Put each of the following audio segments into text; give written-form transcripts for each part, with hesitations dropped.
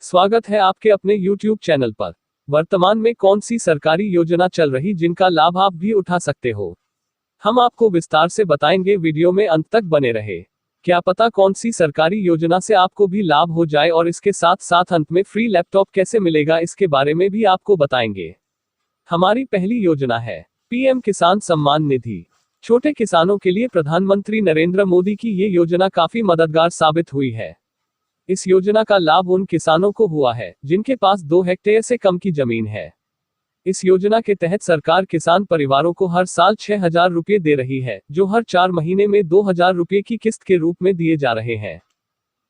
स्वागत है आपके अपने YouTube चैनल पर। वर्तमान में कौन सी सरकारी योजना चल रही जिनका लाभ आप भी उठा सकते हो, हम आपको विस्तार से बताएंगे। वीडियो में अंत तक बने रहे। क्या पता कौन सी सरकारी योजना से आपको भी लाभ हो जाए और इसके साथ साथ अंत में फ्री लैपटॉप कैसे मिलेगा इसके बारे में भी आपको बताएंगे। हमारी पहली योजना है पीएम किसान सम्मान निधि। छोटे किसानों के लिए प्रधानमंत्री नरेंद्र मोदी की ये योजना काफी मददगार साबित हुई है। इस योजना का लाभ उन किसानों को हुआ है जिनके पास 2 हेक्टेयर से कम की जमीन है। इस योजना के तहत सरकार किसान परिवारों को हर साल 6,000 रुपये दे रही है, जो हर 4 महीने में 2,000 रुपये की किस्त के रूप में दिए जा रहे हैं।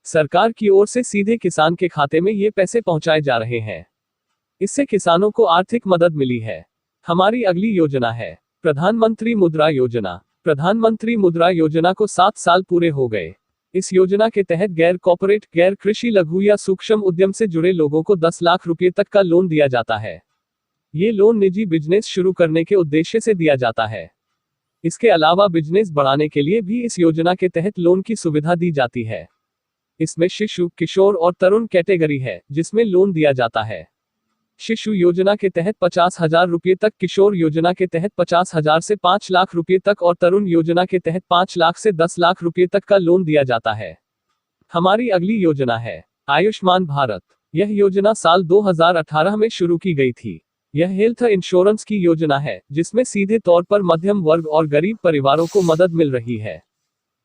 सरकार की ओर से सीधे किसान के खाते में ये पैसे पहुंचाए जा रहे हैं। इससे किसानों को आर्थिक मदद मिली है। हमारी अगली योजना है प्रधानमंत्री मुद्रा योजना। प्रधानमंत्री मुद्रा योजना को 7 साल पूरे हो गए। इस योजना के तहत गैर कॉर्पोरेट, गैर कृषि, लघु या सूक्ष्म उद्यम से जुड़े लोगों को 10 लाख रुपये तक का लोन दिया जाता है। ये लोन निजी बिजनेस शुरू करने के उद्देश्य से दिया जाता है। इसके अलावा बिजनेस बढ़ाने के लिए भी इस योजना के तहत लोन की सुविधा दी जाती है। इसमें शिशु, किशोर और तरुण कैटेगरी है जिसमें लोन दिया जाता है। शिशु योजना के तहत 50,000 रुपये तक, किशोर योजना के तहत 50,000 से 5 लाख रुपये तक और तरुण योजना के तहत 5 लाख से 10 लाख रुपये तक का लोन दिया जाता है। हमारी अगली योजना है आयुष्मान भारत। यह योजना साल 2018 में शुरू की गई थी। यह हेल्थ इंश्योरेंस की योजना है जिसमें सीधे तौर पर मध्यम वर्ग और गरीब परिवारों को मदद मिल रही है।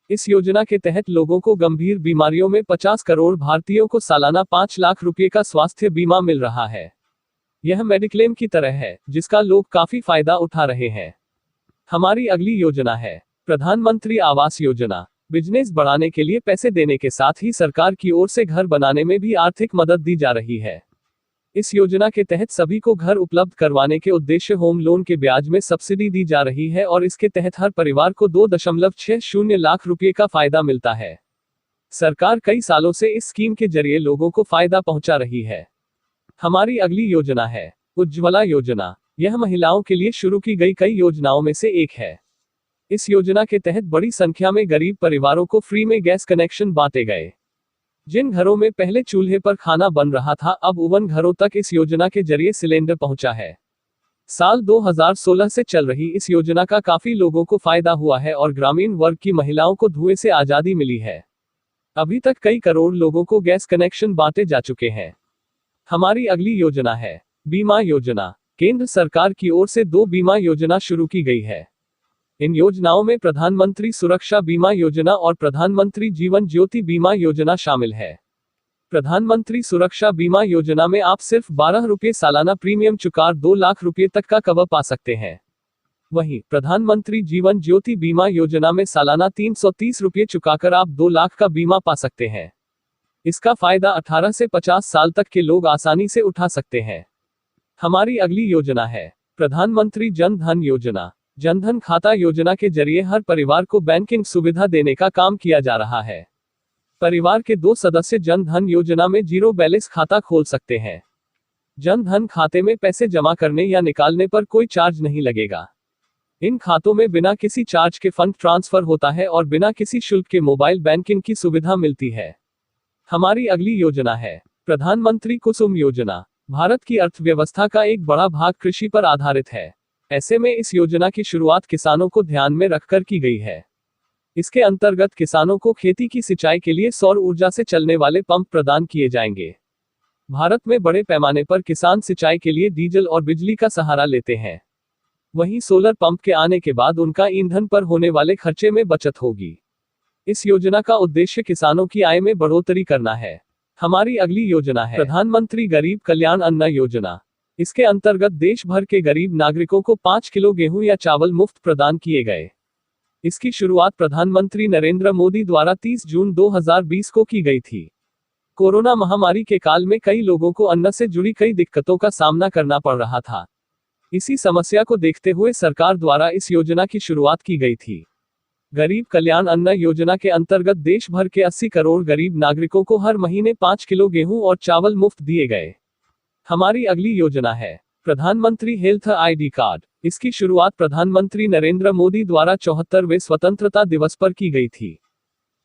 इस योजना के तहत लोगों को गंभीर बीमारियों में 50 करोड़ भारतीयों को सालाना 5 लाख रुपये का स्वास्थ्य बीमा मिल रहा है। यह मेडिक्लेम की तरह है जिसका लोग काफी फायदा उठा रहे हैं। हमारी अगली योजना है प्रधानमंत्री आवास योजना। बिजनेस बढ़ाने के लिए पैसे देने के साथ ही सरकार की ओर से घर बनाने में भी आर्थिक मदद दी जा रही है। इस योजना के तहत सभी को घर उपलब्ध करवाने के उद्देश्य होम लोन के ब्याज में सब्सिडी दी जा रही है और इसके तहत हर परिवार को 2.60 लाख रुपये का फायदा मिलता है। सरकार कई सालों से इस स्कीम के जरिए लोगों को फायदा पहुंचा रही है। हमारी अगली योजना है उज्ज्वला योजना। यह महिलाओं के लिए शुरू की गई कई योजनाओं में से एक है। इस योजना के तहत बड़ी संख्या में गरीब परिवारों को फ्री में गैस कनेक्शन बांटे गए। जिन घरों में पहले चूल्हे पर खाना बन रहा था, अब ओवन घरों तक इस योजना के जरिए सिलेंडर पहुंचा है। साल 2016 से चल रही इस योजना का काफी लोगों को फायदा हुआ है और ग्रामीण वर्ग की महिलाओं को धुएं से आजादी मिली है। अभी तक कई करोड़ लोगों को गैस कनेक्शन बांटे जा चुके हैं। हमारी अगली योजना है बीमा योजना। केंद्र सरकार की ओर से 2 बीमा योजना शुरू की गई है। इन योजनाओं में प्रधानमंत्री सुरक्षा बीमा योजना और प्रधानमंत्री जीवन ज्योति बीमा योजना शामिल है। प्रधानमंत्री सुरक्षा बीमा योजना में आप सिर्फ 12 रुपये सालाना प्रीमियम चुकार 2 लाख रुपये तक का कवर पा सकते हैं। वहीं प्रधानमंत्री जीवन ज्योति बीमा योजना में सालाना 330 रुपये चुकाकर आप 2 लाख का बीमा पा सकते हैं। इसका फायदा 18 से 50 साल तक के लोग आसानी से उठा सकते हैं। हमारी अगली योजना है प्रधानमंत्री जन धन योजना। जनधन खाता योजना के जरिए हर परिवार को बैंकिंग सुविधा देने का काम किया जा रहा है। परिवार के 2 सदस्य जन धन योजना में 0 बैलेंस खाता खोल सकते हैं। जन धन खाते में पैसे जमा करने या निकालने पर कोई चार्ज नहीं लगेगा। इन खातों में बिना किसी चार्ज के फंड ट्रांसफर होता है और बिना किसी शुल्क के मोबाइल बैंकिंग की सुविधा मिलती है। हमारी अगली योजना है प्रधानमंत्री कुसुम योजना। भारत की अर्थव्यवस्था का एक बड़ा भाग कृषि पर आधारित है। ऐसे में इस योजना की शुरुआत किसानों को ध्यान में रखकर की गई है। इसके अंतर्गत किसानों को खेती की सिंचाई के लिए सौर ऊर्जा से चलने वाले पंप प्रदान किए जाएंगे। भारत में बड़े पैमाने पर किसान सिंचाई के लिए डीजल और बिजली का सहारा लेते हैं। वहीं सोलर पंप के आने के बाद उनका ईंधन पर होने वाले खर्चे में बचत होगी। इस योजना का उद्देश्य किसानों की आय में बढ़ोतरी करना है। हमारी अगली योजना है प्रधानमंत्री गरीब कल्याण अन्न योजना। इसके अंतर्गत देश भर के गरीब नागरिकों को 5 किलो गेहूं या चावल मुफ्त प्रदान किए गए। इसकी शुरुआत प्रधानमंत्री नरेंद्र मोदी द्वारा 30 जून 2020 को की गई थी। कोरोना महामारी के काल में कई लोगों को अन्न से जुड़ी कई दिक्कतों का सामना करना पड़ रहा था। इसी समस्या को देखते हुए सरकार द्वारा इस योजना की शुरुआत की गई थी। गरीब कल्याण अन्न योजना के अंतर्गत देश भर के 80 करोड़ गरीब नागरिकों को हर महीने 5 किलो गेहूं और चावल मुफ्त दिए गए। हमारी अगली योजना है प्रधानमंत्री हेल्थ आईडी कार्ड। इसकी शुरुआत प्रधानमंत्री नरेंद्र मोदी द्वारा 74वें स्वतंत्रता दिवस पर की गई थी।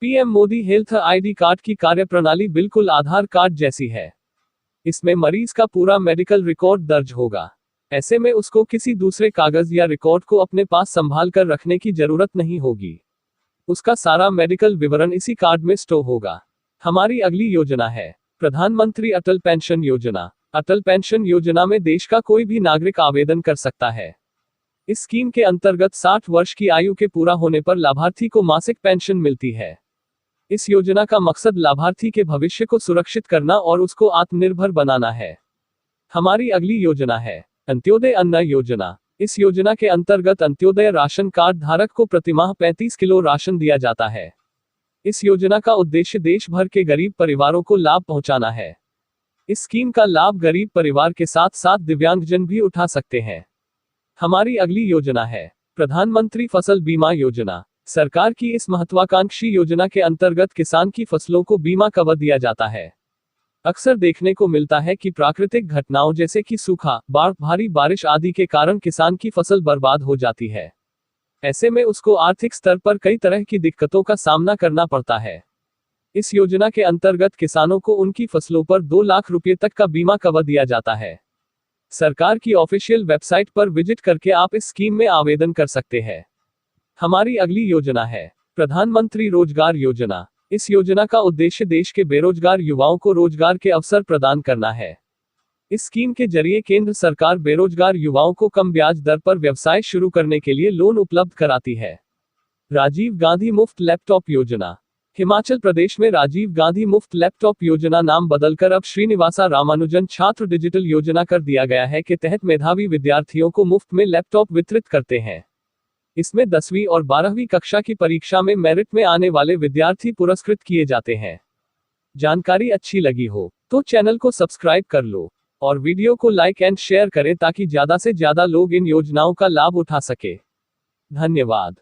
PM Modi health ID card की कार्यप्रणाली बिल्कुल आधार कार्ड जैसी है। इसमें मरीज का पूरा मेडिकल रिकॉर्ड दर्ज होगा। ऐसे में उसको किसी दूसरे कागज या रिकॉर्ड को अपने पास संभाल कर रखने की जरूरत नहीं होगी। उसका सारा मेडिकल विवरण इसी कार्ड में स्टोर होगा। हमारी अगली योजना है प्रधानमंत्री अटल पेंशन योजना। अटल पेंशन योजना में देश का कोई भी नागरिक आवेदन कर सकता है। इस स्कीम के अंतर्गत 60 वर्ष की आयु के पूरा होने पर लाभार्थी को मासिक पेंशन मिलती है। इस योजना का मकसद लाभार्थी के भविष्य को सुरक्षित करना और उसको आत्मनिर्भर बनाना है। हमारी अगली योजना है अंत्योदय अन्न योजना। इस योजना के अंतर्गत अंत्योदय राशन कार्ड धारक को प्रतिमाह 35 किलो राशन दिया जाता है। इस योजना का उद्देश्य देश भर के गरीब परिवारों को लाभ पहुंचाना है। इस स्कीम का लाभ गरीब परिवार के साथ साथ दिव्यांगजन भी उठा सकते हैं। हमारी अगली योजना है प्रधानमंत्री फसल बीमा योजना। सरकार की इस महत्वाकांक्षी योजना के अंतर्गत किसान की फसलों को बीमा कवर दिया जाता है। अक्सर देखने को मिलता है कि प्राकृतिक घटनाओं जैसे कि सूखा, बाढ़, भारी बारिश आदि के कारण किसान की फसल बर्बाद हो जाती है। ऐसे में उसको आर्थिक स्तर पर कई तरह की दिक्कतों का सामना करना पड़ता है। इस योजना के अंतर्गत किसानों को उनकी फसलों पर 2 लाख रुपए तक का बीमा कवर दिया जाता है। सरकार की ऑफिशियल वेबसाइट पर विजिट करके आप इस स्कीम में आवेदन कर सकते हैं। हमारी अगली योजना है प्रधानमंत्री रोजगार योजना। इस योजना का उद्देश्य देश के बेरोजगार युवाओं को रोजगार के अवसर प्रदान करना है। इस स्कीम के जरिए केंद्र सरकार बेरोजगार युवाओं को कम ब्याज दर पर व्यवसाय शुरू करने के लिए लोन उपलब्ध कराती है। राजीव गांधी मुफ्त लैपटॉप योजना। हिमाचल प्रदेश में राजीव गांधी मुफ्त लैपटॉप योजना नाम बदलकर अब श्रीनिवासा रामानुजन छात्र डिजिटल योजना कर दिया गया है, के तहत मेधावी विद्यार्थियों को मुफ्त में लैपटॉप वितरित करते हैं। इसमें 10वीं और 12वीं कक्षा की परीक्षा में मेरिट में आने वाले विद्यार्थी पुरस्कृत किए जाते हैं। जानकारी अच्छी लगी हो तो चैनल को सब्सक्राइब कर लो और वीडियो को लाइक एंड शेयर करें ताकि ज्यादा से ज्यादा लोग इन योजनाओं का लाभ उठा सके। धन्यवाद।